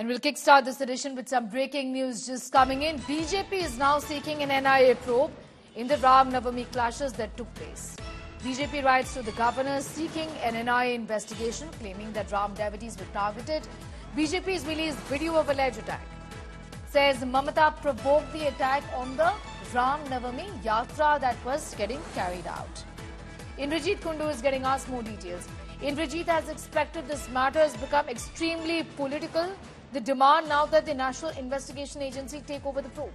And we'll kickstart this edition with some breaking news just coming in. BJP is now seeking an NIA probe in the Ram Navami clashes that took place. BJP writes to the governor seeking an NIA investigation, claiming that Ram devotees were targeted. BJP has released video of alleged attack. Says Mamata provoked the attack on the Ram Navami Yatra that was getting carried out. Indrajit Kundu is getting us more details. Indrajit, has expected, this matter has become extremely political. The demand now that the National Investigation Agency take over the probe.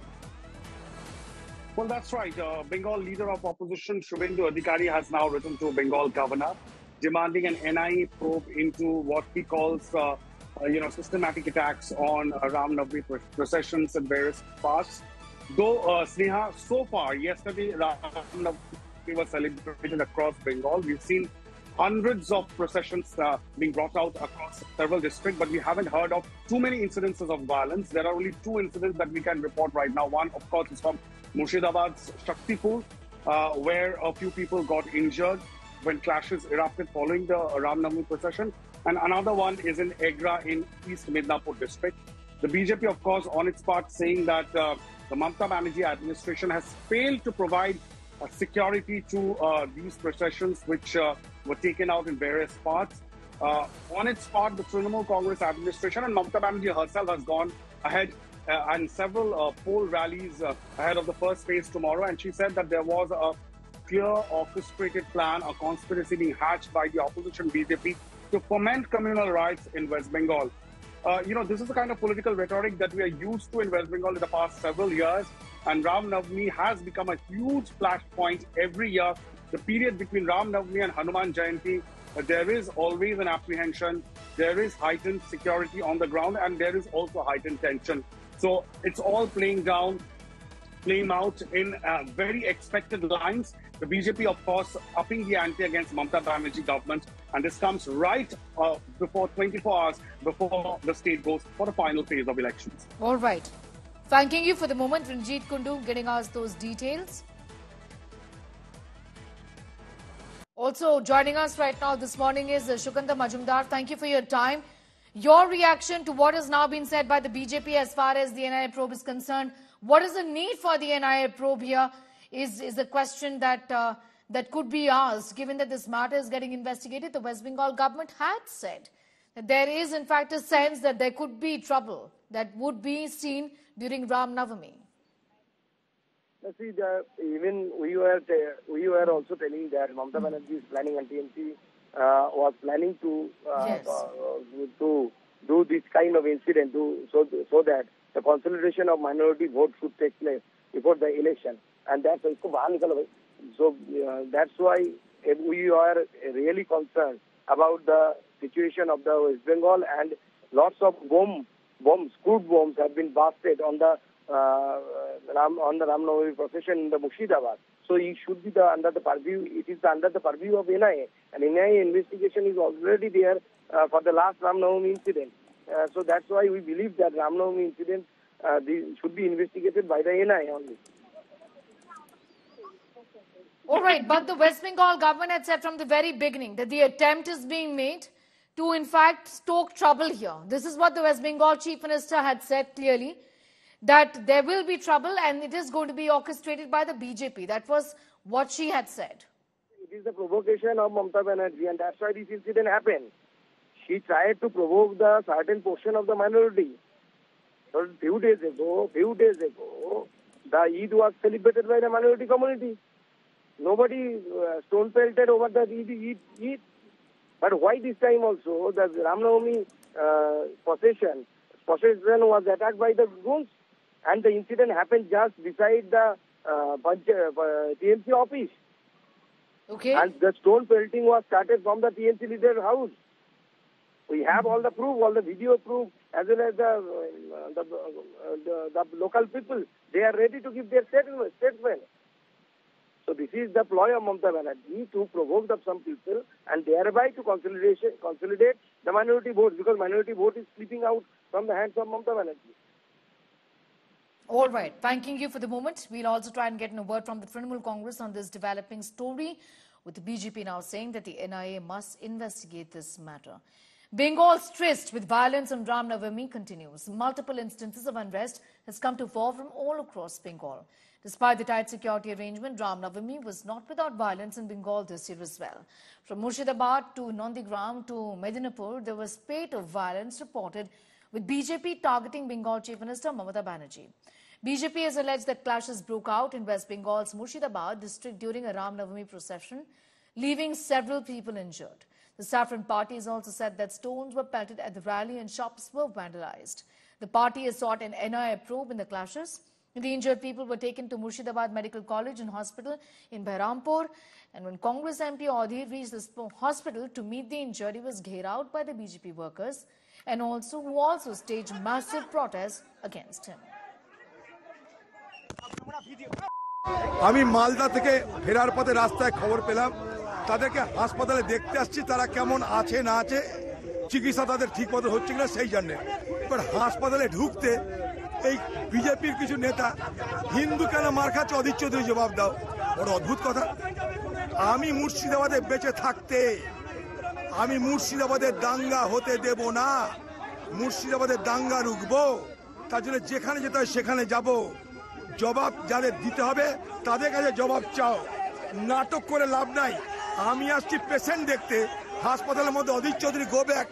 Well, that's right. Bengal leader of opposition Shubhendu Adhikari has now written to Bengal governor demanding an NIA probe into what he calls, systematic attacks on Ram Navami processions and various parts. Though, Sneha, so far, yesterday, Ram Navami was celebrated across Bengal. We've seen hundreds of processions being brought out across several districts, but we haven't heard of too many incidences of violence. There are only two incidents that we can report right now. One, of course, is from Murshidabad's Shaktipur, where a few people got injured when clashes erupted following the Ram Navami procession. And another one is in Egra in East Midnapur district. The BJP, of course, on its part, saying that the Mamata Banerjee administration has failed to provide security to these processions, which were taken out in various parts. On its part, the Trinamool Congress administration and Mamata Banerjee herself has gone ahead and several poll rallies ahead of the first phase tomorrow. And she said that there was a clear orchestrated plan, a conspiracy being hatched by the opposition BJP to foment communal riots in West Bengal. This is the kind of political rhetoric that we are used to in West Bengal in the past several years. And Ram Navami has become a huge flashpoint every year. The period between Ram Navami and Hanuman Jayanti, there is always an apprehension. There is heightened security on the ground, and there is also heightened tension. So it's all playing out in very expected lines. The BJP, of course, upping the ante against Mamata Banerjee government. And this comes right before 24 hours before the state goes for the final phase of elections. All right. Thanking you for the moment, Indrajit Kundu, getting us those details. Also joining us right now this morning is Shukanta Majumdar. Thank you for your time. Your reaction to what has now been said by the BJP as far as the NIA probe is concerned. What is the need for the NIA probe here is a question that could be asked, given that this matter is getting investigated. The West Bengal government had said that there is in fact a sense that there could be trouble that would be seen during Ram Navami. See, even we were also telling that Mamata Banerjee is planning, and TMC was planning to do this kind of incident so that the consolidation of minority vote should take place before the election, and that's so that's why we are really concerned about the situation of the West Bengal, and lots of crude bombs have been busted on the Ram Navami procession in the Murshidabad. So it should be under the purview of NIA, and NIA investigation is already there for the last Ram Navami incident. So that's why we believe that Ram Navami incident should be investigated by the NIA only. All right, but the West Bengal government had said from the very beginning that the attempt is being made to in fact stoke trouble here. This is what the West Bengal Chief Minister had said clearly, that there will be trouble and it is going to be orchestrated by the BJP. That was what she had said. It is the provocation of Mamata Banerjee, and that's why this incident happened. She tried to provoke the certain portion of the minority. So few days ago, the Eid was celebrated by the minority community. Nobody stone pelted over the Eid. But why this time also the Ram Navami procession was attacked by the goons, and the incident happened just beside the TMC office. Okay. And the stone pelting was started from the TMC leader's house. We have all the proof, all the video proof, as well as the local people. They are ready to give their statement. So this is the ploy of Mamata Banerjee to provoke some people and thereby to consolidate the minority vote, because minority vote is slipping out from the hands of Mamata Banerjee. All right. Thanking you for the moment. We'll also try and get a word from the Trinamool Congress on this developing story, with the BJP now saying that the NIA must investigate this matter. Bengal's tryst with violence on Ram Navami continues. Multiple instances of unrest has come to fore from all across Bengal. Despite the tight security arrangement, Ram Navami was not without violence in Bengal this year as well. From Murshidabad to Nandigram to Medinipur, there was spate of violence reported, with BJP targeting Bengal Chief Minister Mamata Banerjee. BJP has alleged that clashes broke out in West Bengal's Murshidabad district during a Ram Navami procession, leaving several people injured. The Saffron Party has also said that stones were pelted at the rally and shops were vandalized. The party has sought an NIA probe in the clashes. The injured people were taken to Murshidabad Medical College and Hospital in Behrampur. And when Congress MP Audhir reached the hospital to meet the injured, he was ghered out by the BJP workers and who also staged massive protests against him. আমি মালদা থেকে ফেরার পথে রাস্তায় খবর পেলাম তাদেরকে হাসপাতালে দেখতে আসছি তারা কেমন আছে না আছে চিকিৎসা তাদের ঠিকমতো হচ্ছে কিনা সেই জন্য এবার হাসপাতালে ঢুকতে এই বিজেপির কিছু নেতা হিন্দু কেন মার খাচ্ছে অধীর চৌধুরী জবাব দাও বড় অদ্ভুত কথা আমি মুর্শিদাবাদে বেঁচে থাকতে আমি মুর্শিদাবাদের দাঙ্গা হতে দেব না মুর্শিদাবাদের দাঙ্গা রুখবো তার জন্য যেখানে যেতে হয় সেখানে যাব জবাব যাদের দিতে হবে তাদের কাছে জবাব চাও নাটক করে লাভ নাই আমি আসছি পেশেন্ট দেখতে হাসপাতালের মধ্যে অধীর চৌধুরী গো ব্যাক